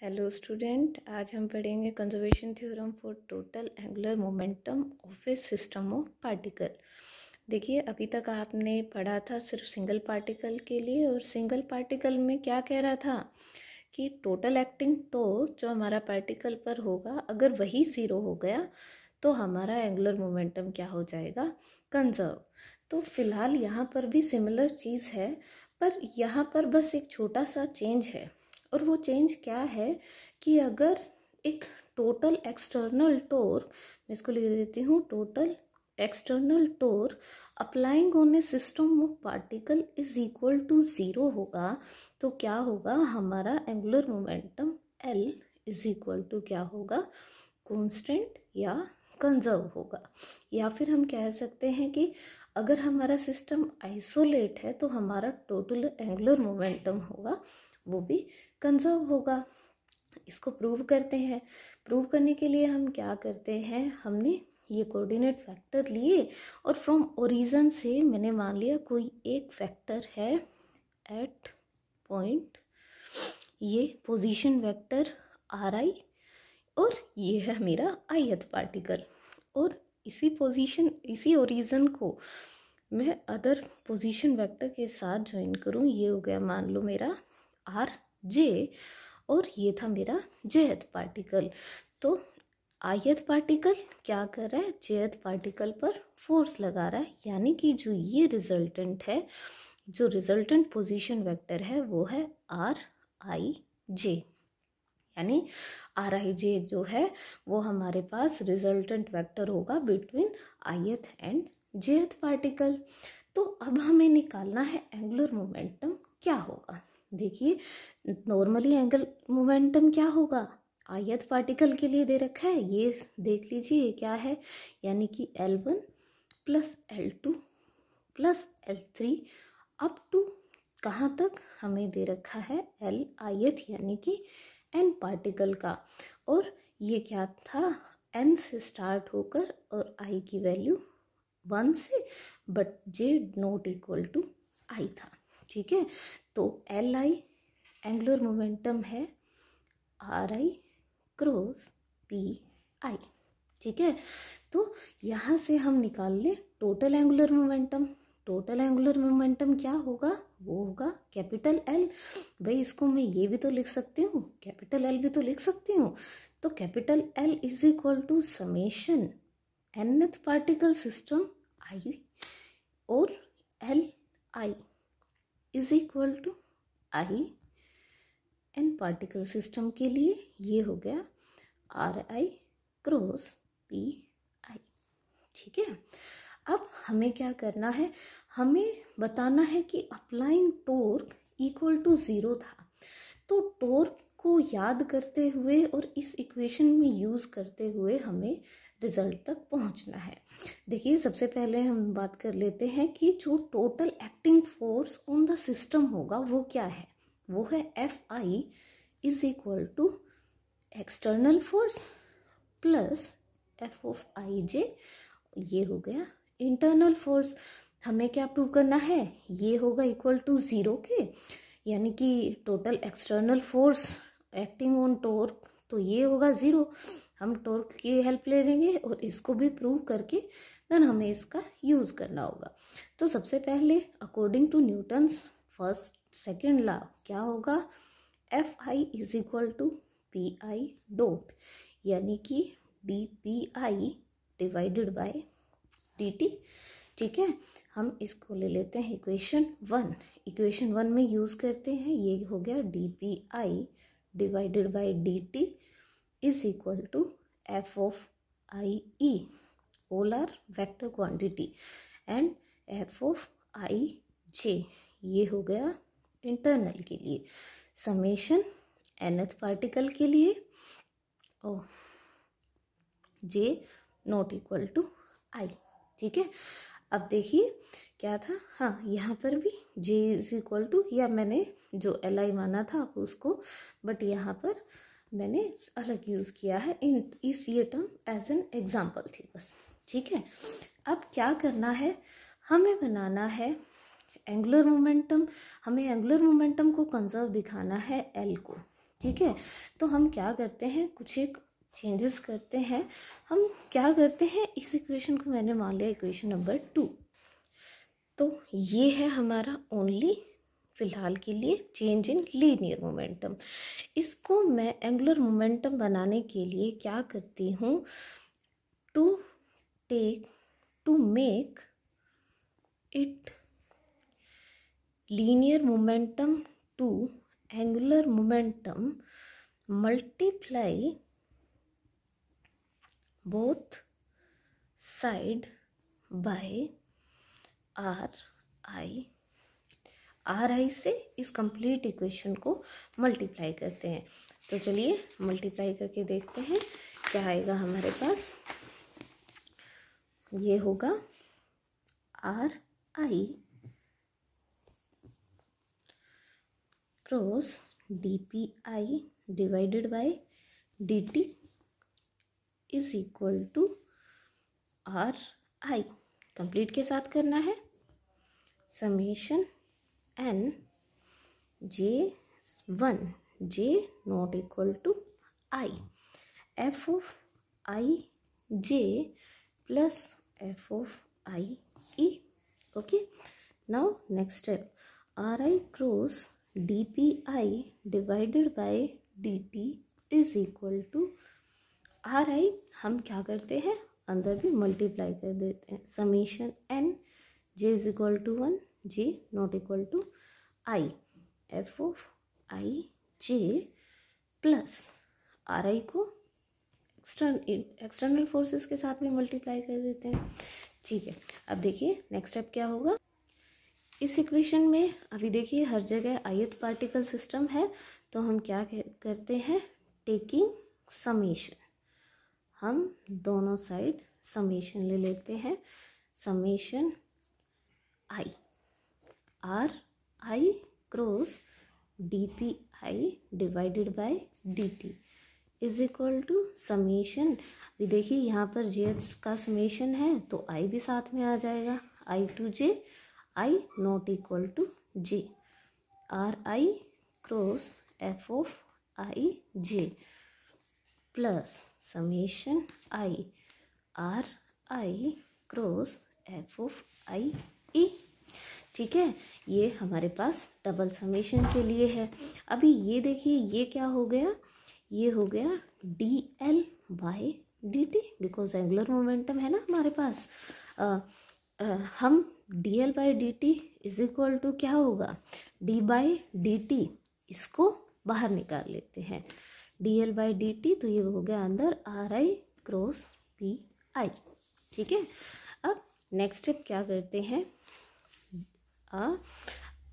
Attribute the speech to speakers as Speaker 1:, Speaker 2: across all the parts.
Speaker 1: Hello student, आज हम पढ़ेंगे conservation theorem for total angular momentum of A system of particle. देखिए, अभी तक आपने पढ़ा था सिर्फ सिंगल पार्टिकल के लिए, और सिंगल पार्टिकल में क्या कह रहा था कि टोटल एक्टिंग टॉर्क जो हमारा पार्टिकल पर होगा, अगर वही ज़ीरो हो गया तो हमारा एंगुलर मोमेंटम क्या हो जाएगा, कंजर्व। तो फिलहाल यहाँ पर भी सिमिलर चीज़ है, पर यहाँ पर बस एक छोटा सा चेंज है। और वो चेंज क्या है कि अगर एक टोटल एक्सटर्नल टॉर्क, मैं इसको लिख देती हूँ, total external torque applying on a system of particle is equal to zero होगा, तो क्या होगा, हमारा angular momentum L is equal to क्या होगा, कांस्टेंट या कंजर्व होगा। या फिर हम कह सकते हैं कि अगर हमारा सिस्टम आइसोलेट है तो हमारा टोटल एंगुलर मोमेंटम होगा वो भी कंजर्व होगा। इसको प्रूव करते हैं। प्रूव करने के लिए हम क्या करते हैं, हमने ये कोऑर्डिनेट फैक्टर लिए और फ्रॉम ओरिजिन से मैंने मान लिया कोई एक फैक्टर है एट पॉइंट, ये पोजीशन वेक्टर RI, और ये है मेरा ith पार्टिकल, और इसी पोजीशन, इसी ओरिजिन को मैं अदर पोजीशन वेक्टर के साथ ज्वाइन करूँ, ये हो गया मान लो मेरा RJ, और ये था मेरा jth पार्टिकल। तो ith पार्टिकल क्या कर रहा है, jth पार्टिकल पर फोर्स लगा रहा है, यानी कि जो ये रिजल्टेंट है, जो रिजल्टेंट पोजीशन वेक्टर है वो है RIJ, यानी RIJ जो है वो हमारे पास रिजल्टेंट वेक्टर होगा between ith and jth particle. तो अब हमें निकालना है एंगुलर मोमेंटम क्या होगा। देखिए, नॉर्मली एंगुलर मोमेंटम क्या होगा, ith पार्टिकल के लिए दे रखा है, ये देख लीजिए ये क्या है, यानी कि L1 plus L2 plus L3 up to कहाँ तक हमें दे रखा है Lith, यानी कि n पार्टिकल का, और ये क्या था, n से स्टार्ट होकर और i की वैल्यू 1 से, but j not equal to i था। ठीक है, तो Li एंगुलर मोमेंटम है RI क्रॉस PI। ठीक है, तो यहाँ से हम निकाल लें total angular momentum. Total angular momentum क्या होगा, वो होगा कैपिटल L। भाई इसको मैं ये भी तो लिख सकती हूँ, कैपिटल L भी तो लिख सकती हूँ। तो capital L is equal to summation nth particle system I और Li is equal to I n particle system के लिए, ये हो गया RI क्रॉस PI। ठीक है, अब हमें क्या करना है, हमें बताना है कि applying torque equal to zero था। तो टॉर्क को याद करते हुए और इस इक्वेशन में यूज़ करते हुए हमें रिजल्ट तक पहुंचना है। देखिए, सबसे पहले हम बात कर लेते हैं कि जो total acting force on the system होगा वो क्या है, वो है Fi is equal to external force plus F of Ij, ये हो गया इंटरनल फोर्स। हमें क्या प्रूव करना है, ये होगा इक्वल टू ज़ीरो के, यानी कि total external force acting on torque, तो ये होगा ज़ीरो। हम टॉर्क की हेल्प ले लेंगे और इसको भी प्रूव करके देन हमें इसका यूज़ करना होगा। तो सबसे पहले according to Newton's first second law क्या होगा, Fi is equal to PI dot, यानी कि dPi डिवाइडेड बाय dt। ठीक है, हम इसको ले लेते हैं इक्वेशन 1। इक्वेशन 1 में यूज़ करते हैं, ये हो गया dPi divided by dt is equal to F of IE, all are vector quantity, and F of Ij, ये हो गया इंटरनल के लिए, समेशन nth पार्टिकल के लिए, ओ j not equal to I। ठीक है, अब देखिए क्या था, हाँ यहाँ पर भी j इज इक्वल टू, या मैंने जो Li माना था आप उसको, बट यहाँ पर मैंने अलग यूज़ किया है, इन इस ये टर्म एज एन एग्जाम्पल थी बस। ठीक है, अब क्या करना है, हमें बनाना है एंगुलर मोमेंटम। हमें एंगुलर मोमेंटम को कंजर्व दिखाना है L को। ठीक है। तो हम क्या करते हैं, कुछ एक चेंजेस करते हैं। हम क्या करते हैं, इस इक्वेशन को मैंने मान लिया इक्वेशन नंबर 2। तो ये है हमारा ओनली फिलहाल के लिए चेंज इन लीनियर मोमेंटम। इसको मैं एंगुलर मोमेंटम बनाने के लिए क्या करती हूँ, to make it linear momentum to angular momentum, multiply both side by R I से इस कंप्लीट इक्वेशन को मल्टीप्लाई करते हैं। तो चलिए मल्टीप्लाई करके देखते हैं क्या आएगा हमारे पास। ये होगा R I cross D P I divided by D T is equal to R I, complete के साथ करना है, summation N J 1 J not equal to I F of I J plus F of I E. Okay, now next step, R I cross D P I divided by D T is equal to R I, हम क्या करते हैं अंदर भी multiply कर देते हैं, summation N J is equal to 1 J not equal to I F of I J plus R I को एक्सटर्नल फोर्सेस के साथ भी मल्टीप्लाई कर देते हैं। ठीक है, अब देखिए नेक्स्ट स्टेप क्या होगा इस इक्वेशन में। अभी देखिए हर जगह ith पार्टिकल सिस्टम है, तो हम क्या करते हैं, टेकिंग समेशन, हम दोनों साइड समेशन ले लेते हैं, summation I R I cross D P I divided by D T is equal to summation. अभी देखिए यहाँ पर जे का समेशन है तो आई भी साथ में आ जाएगा, I to J I not equal to J, R I cross F of I J plus summation I R I cross F of I E. ठीक है, ये हमारे पास डबल समेशन के लिए है। अभी ये देखिए ये क्या हो गया, ये हो गया D L by D T, because angular momentum है ना हमारे पास। हम D L by D T is equal to क्या होगा, डी बाई डी टी, इसको बाहर निकाल लेते हैं, D L by D T, तो ये हो गया अंदर are I cross P I. ठीक है, अब नेक्स्ट स्टेप क्या करते हैं,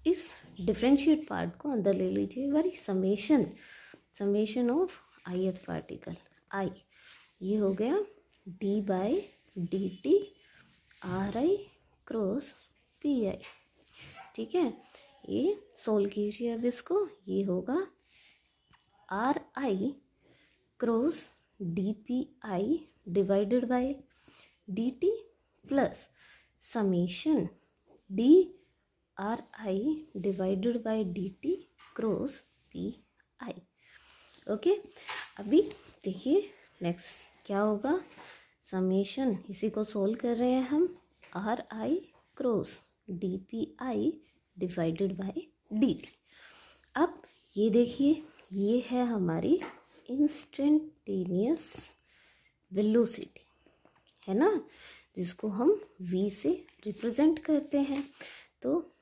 Speaker 1: इस डिफरेंशिएट पार्ट को अंदर ले लीजिए, वाली समेशन ऑफ ith पार्टिकल आई, ये हो गया D by D T R I cross P I. ठीक है, ये सोल्व कीजिए अब इसको, ये होगा R I cross D P I divided by D T plus summation D R I divided by D T cross P I. Okay, अभी देखिए नेक्स्ट क्या होगा, समेशन, इसी को सोल्व कर रहे हैं हम, are I cross D P I divided by D T. अब ये देखिए ये है हमारी इंस्टेंटेनियस वेलोसिटी, है ना, जिसको हम v से रिप्रेजेंट करते हैं। तो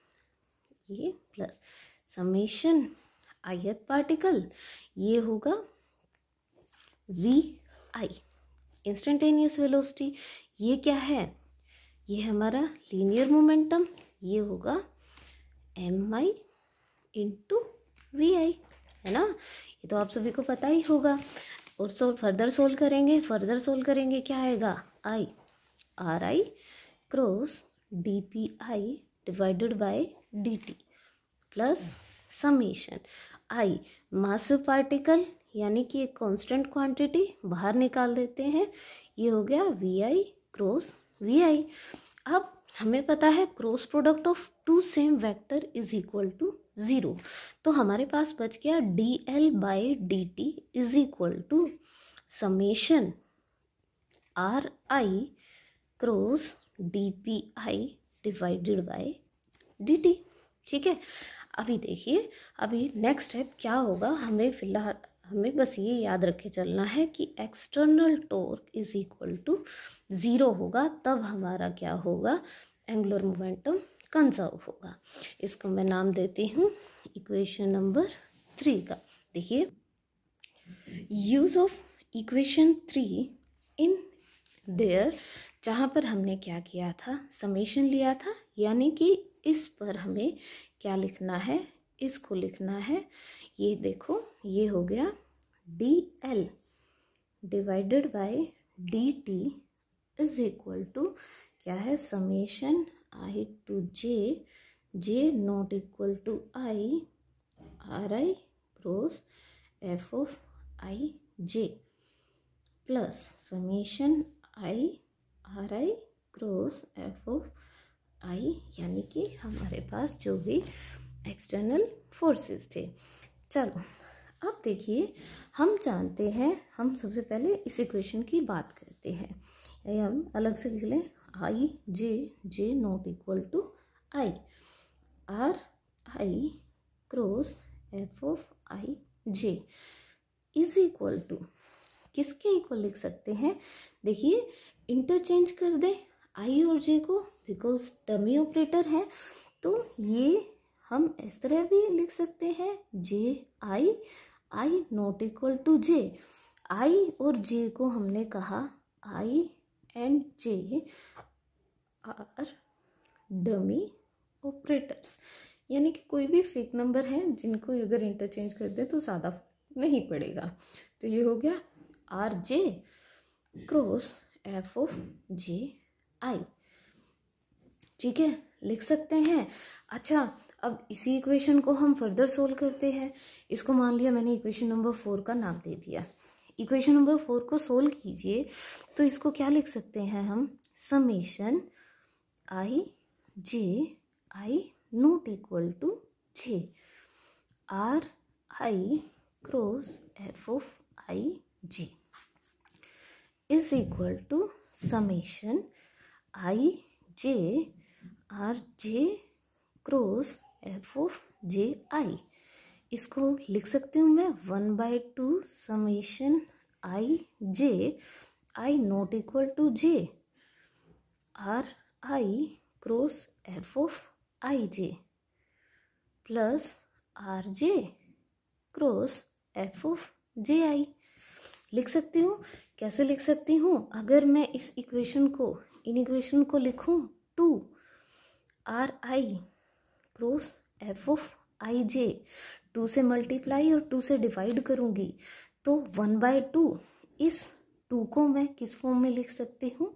Speaker 1: ये प्लस समेशन ith पार्टिकल, ये होगा वी आई इंस्टेंटेनियस वेलोसिटी। ये क्या है, ये हमारा लीनियर मोमेंटम, ये होगा एम आई इंटू वी आई, है ना, ये तो आप सभी को पता ही होगा। और फर्दर सोल्व करेंगे क्या आएगा, आई R I cross D P I divided by D T plus summation I massive particle यानी कि एक कांस्टेंट क्वांटिटी बाहर निकाल देते हैं, ये हो गया V I cross V I. अब हमें पता है cross product of two same vector is equal to 0। तो हमारे पास बच गया dl/dt is equal to summation RI cross dPi divided by dt। ठीक है, अभी देखिए, अभी नेक्स्ट स्टेप क्या होगा, हमें फिलहाल हमें बस ये याद रखे चलना है कि external torque is equal to 0 होगा, तब हमारा क्या होगा, एंगुलर मोमेंटम कंजर्व होगा। इसको मैं नाम देती हूँ इक्वेशन नंबर 3 का। देखिए, use of equation 3 in their, जहाँ पर हमने क्या किया था, समेशन लिया था, यानी कि इस पर हमें क्या लिखना है, इसको लिखना है, ये देखो ये हो गया dl divided by dt is equal to क्या है, summation I to j not equal to I RI cross f of I j plus summation I RI cross f of I, यानी कि हमारे पास जो भी एक्सटर्नल फोर्सेस थे। चलो अब देखिए, हम जानते हैं, हम सबसे पहले इस इक्वेशन की बात करते हैं, या हम अलग से लिख लें, I j not equal to I RI cross f of I j is equal to किसके इक्वल लिख सकते हैं, देखिए इंटरचेंज कर दे I और j को, बिकॉज डमी ऑपरेटर है, तो ये हम इस तरह भी लिख सकते हैं I not equal to j। I और j को हमने कहा I and j are dummy operators, यानी कि कोई भी फेक नंबर है जिनको अगर इंटरचेंज कर दे तो ज़्यादा नहीं पड़ेगा। तो ये हो गया RJ cross f of JI, ठीक है, लिख सकते हैं। अच्छा, अब इसी इक्वेशन को हम फर्दर सोल्व करते हैं। इसको मान लिया मैंने इक्वेशन नंबर 4 का नाम दे दिया। इक्वेशन नंबर 4 को सोल्व कीजिए, तो इसको क्या लिख सकते हैं हम, summation I not equal to j RI cross f of IJ is equal to summation IJ RJ cross f of JI। इसको लिख सकती हूँ मैं 1/2 summation I not equal to j RI cross f of IJ plus RJ cross f of JI। लिख सकती हूँ, कैसे लिख सकती हूँ, अगर मैं इस इक्वेशन को, इन इक्वेशन को लिखूँ 2 RI cross f of IJ, 2 से मल्टीप्लाई और 2 से डिवाइड करूँगी, तो 1/2, इस 2 को मैं किस फॉर्म में लिख सकती हूँ,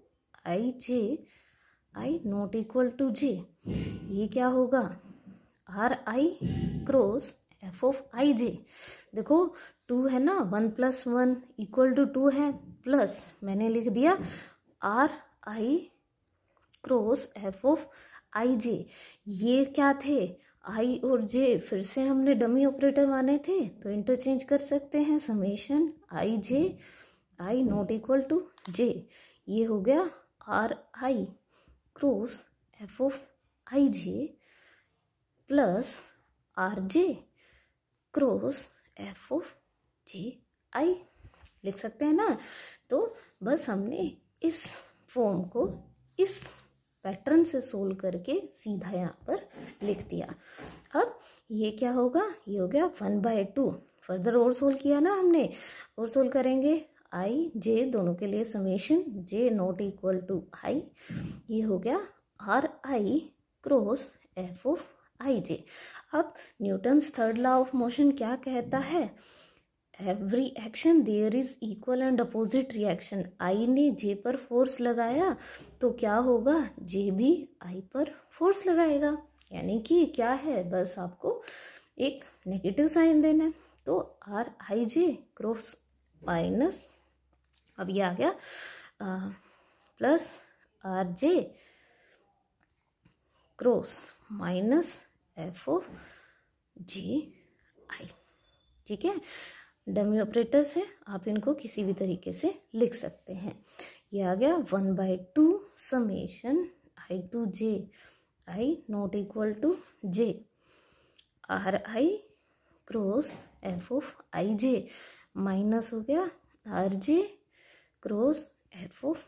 Speaker 1: I not equal to j। ये क्या होगा, RI cross f of IJ। देखो 2 है ना, 1 + 1 = 2 है, प्लस मैंने लिख दिया RI cross f of IJ। ये क्या थे, I और J फिर से हमने डमी ऑपरेटर माने थे, तो इंटरचेंज कर सकते हैं, summation I not equal to j। ये हो गया RI cross f of IJ plus RJ cross f of JI, लिख सकते हैं ना। तो बस हमने इस फॉर्म को इस पैटर्न से सोल्व करके सीधा यहाँ पर लिख दिया। अब ये क्या होगा, ये हो गया 1/2। फर्दर और सोल्व किया ना हमने, और सोल्व करेंगे I J दोनों के लिए, summation J not equal to I। ये हो गया RI cross f of IJ। अब Newton's third law of motion क्या कहता है, every action there is equal and opposite reaction. I ने J पर फोर्स लगाया तो क्या होगा, J भी I पर फोर्स लगाएगा, यानी कि क्या है, बस आपको एक नेगेटिव साइन देना है। तो RIJ क्रॉस माइनस, अब ये आ गया plus RJ cross minus f of J I. ठीक है, डमी ऑपरेटर्स है, आप इनको किसी भी तरीके से लिख सकते हैं। ये आ गया 1/2 summation I to J I not equal to J R I cross F of I J minus हो गया R J cross F of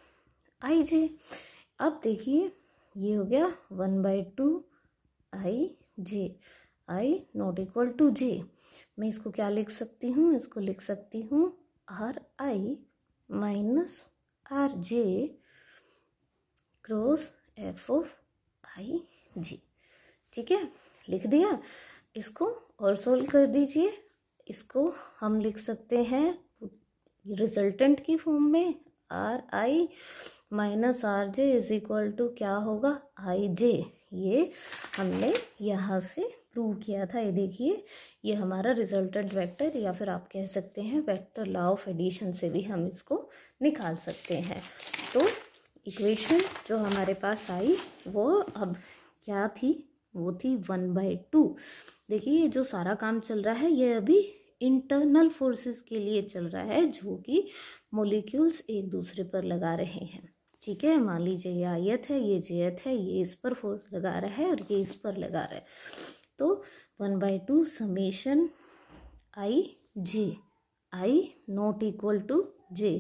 Speaker 1: I J. अब देखिए ये हो गया 1/2 I J I not equal to J. मैं इसको क्या लिख सकती हूँ, इसको लिख सकती हूँ R I minus R J cross F of I J. ठीक है, लिख दिया। इसको और सोल्व कर दीजिए। इसको हम लिख सकते हैं रिजल्टेंट की फॉर्म में, R I minus R J is equal to क्या होगा, आई जे। ये हमने यहाँ से प्रूव किया था। ये देखिए, ये हमारा रिजल्टेंट वेक्टर, या फिर आप कह सकते हैं वेक्टर लॉ ऑफ एडिशन से भी हम इसको निकाल सकते हैं। तो इक्वेशन जो हमारे पास आई वो अब क्या थी, वो थी 1/2। देखिए, ये जो सारा काम चल रहा है ये अभी इंटरनल फोर्सेस के लिए चल रहा है, जो कि मोलिक्यूल्स एक दूसरे पर लगा रहे हैं। ठीक है, मान लीजिए ये आयत है, ये जेयत है, ये इस पर फोर्स लगा रहा है और ये इस पर लगा रहा है। तो 1/2 summation I J I not equal to J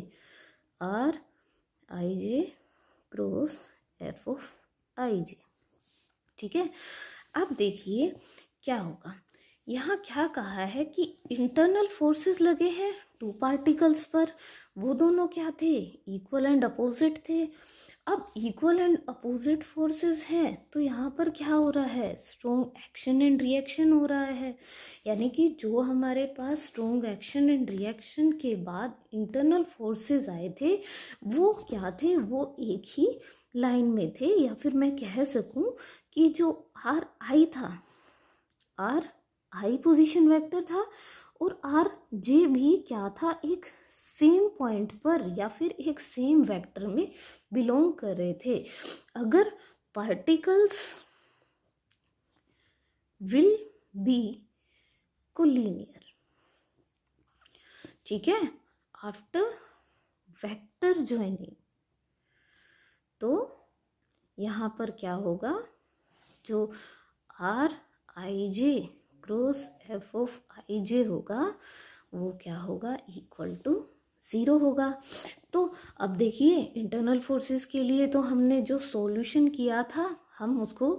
Speaker 1: R I J cross F of I J. ठीक है, अब देखिए क्या होगा। यहाँ क्या कहा है कि इंटरनल फोर्सेस लगे हैं 2 पार्टिकल्स पर, वो दोनों क्या थे, इक्वल एंड अपोजिट थे। अब इक्वल एंड अपोजिट फोर्सेस हैं तो यहाँ पर क्या हो रहा है, स्ट्रॉन्ग एक्शन एंड रिएक्शन हो रहा है। यानी कि जो हमारे पास स्ट्रॉन्ग एक्शन एंड रिएक्शन के बाद इंटरनल फोर्सेस आए थे वो क्या थे, वो एक ही लाइन में थे। या फिर मैं कह सकूं कि जो आर आई था, आर आई पोजीशन वेक्टर था और आर जे भी क्या था, एक सेम पॉइंट पर या फिर एक सेम वेक्टर में बिलोंग कर रहे थे। अगर पार्टिकल्स विल बी कोलिनियर, ठीक है, आफ्टर वेक्टर ज्वाइनिंग, तो यहाँ पर क्या होगा, जो R I J cross F of I J होगा वो क्या होगा, इक्वल टू 0 होगा। तो अब देखिए, इंटरनल फोर्सेस के लिए तो हमने जो सॉल्यूशन किया था हम उसको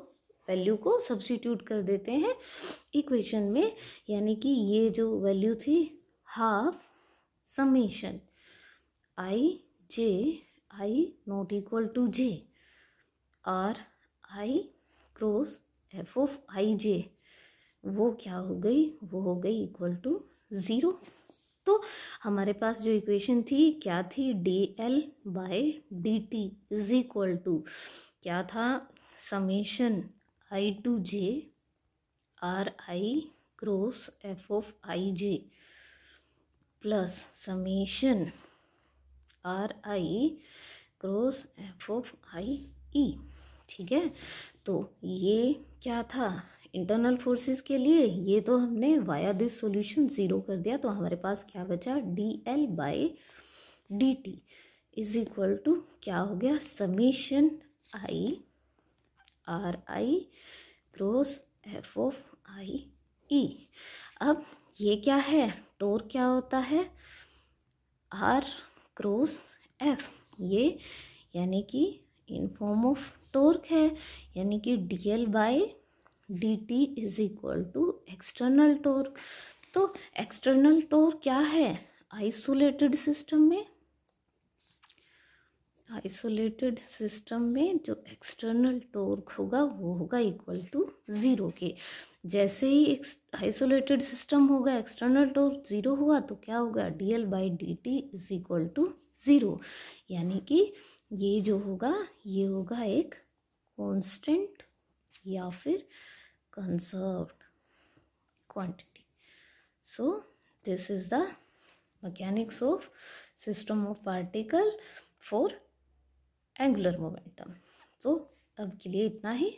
Speaker 1: वैल्यू को सब्स्टिट्यूट कर देते हैं इक्वेशन में। यानी कि ये जो वैल्यू थी half summation I J I not equal to J R I cross F of I J, वो क्या हो गई, वो हो गई इक्वल टू 0। तो हमारे पास जो इक्वेशन थी क्या थी, dl/dt इज इक्वल टू क्या था, summation I to J R I cross F of I J plus summation R I cross F of I E. ठीक है, तो ये क्या था इंटरनल फोर्सेस के लिए, ये तो हमने वाया दिस सॉल्यूशन 0 कर दिया। तो हमारे पास क्या बचा, dl/dt इज इक्वल टू क्या हो गया, summation I R I cross F of I E. अब ये क्या है, टॉर्क क्या होता है, आर क्रॉस एफ, ये यानी कि इन फॉर्म ऑफ टॉर्क है। यानी कि dl/dt is equal to external torque. तो एक्सटर्नल टॉर्क क्या है, आइसोलेटेड सिस्टम में, आइसोलेटेड सिस्टम में जो एक्सटर्नल टॉर्क होगा वो होगा इक्वल टू 0 के। जैसे ही आइसोलेटेड सिस्टम होगा, एक्सटर्नल टॉर्क 0 हुआ तो क्या होगा, dl/dt इज इक्वल टू 0। यानी कि ये जो होगा ये होगा एक कांस्टेंट या फिर conserved quantity. So this is the mechanics of system of particle for angular momentum. तो अब के लिए इतना ही।